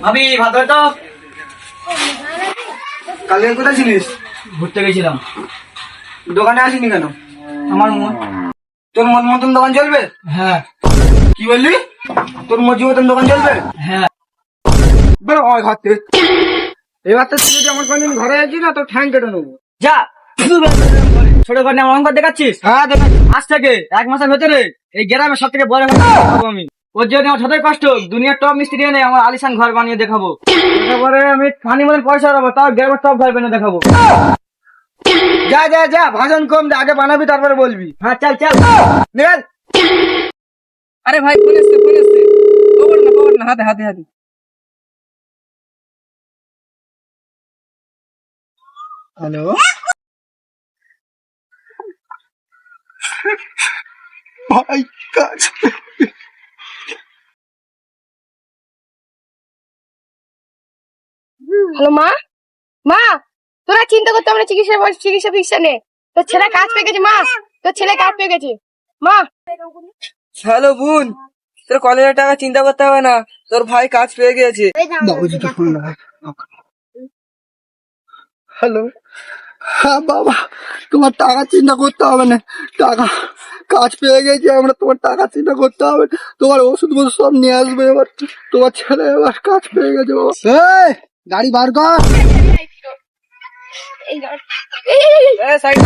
ভাবি ভাত হয় তো। কালকে কোথায় ছিলিস? ঘুরতে গেছিলাম। দোকানে আসিনি কেন? আমার মন। তোর মন মতন দোকান চলবে? হ্যাঁ কি বললি? তোর মর্জি মতন দোকান চলবে? হ্যাঁ। বেরো আমার ঘর থেকে। এবার তো তুই যদি আমার কোনদিন ঘরে আছিস না, তোর ঠ্যাং কেটে নেবো। যা ছোট করে আমার অহংকার দেখাচ্ছিস? হ্যাঁ দেখ। আজ থেকে 1 মাসের ভেতরে এই গ্রামের সব থেকে বড় ঘর দেখাবো আমি। ওর জন্য আমার যতই কষ্ট হোক, দুনিয়ার টপ মিস্ত্রি এনে আমার আলিশান ঘর বানিয়ে দেখাবো। তারপরে আমি ফানি মতন পয়সা দেবো, তাও গ্রামের টপ ঘর বানিয়ে দেখাবো। যা যা যা, ভাষণ কম দে, আগে বানাবি তারপরে বলবি। হ্যাঁ চল চল। নিকাল। আরে ভাই ফোন এসছে ফোন এসছে। খবর না হাতে হাতে হাতে। হ্যালো। ভাই কাজ। হ্যালো মা, মা তোরা চিন্তা করতে হবে না, চিকিৎসা ফিকিৎসা নে। তোর ছেলে কাজ পেয়ে গেছে মা, তোর ছেলে কাজ পেয়ে গেছে মা। হ্যালো বোন, তোর কলেজের টাকা চিন্তা করতে হবে না, তোর ভাই কাজ পেয়ে গেছে। বাবুজিকে ফোন লাগা। হ্যালো। হ্যাঁ বাবা, তোমার টাকা চিন্তা করতে হবে না। টাকা কাজ পেয়ে গেছে আমরা, তোমার টাকা চিন্তা করতে হবে না। তোমার ওষুধ বষুধ সব নিয়ে আসবে এবার। তোমার ছেলে এবার কাজ পেয়ে গেছে বাবা। এই গাড়ি বার কর। এই সাইড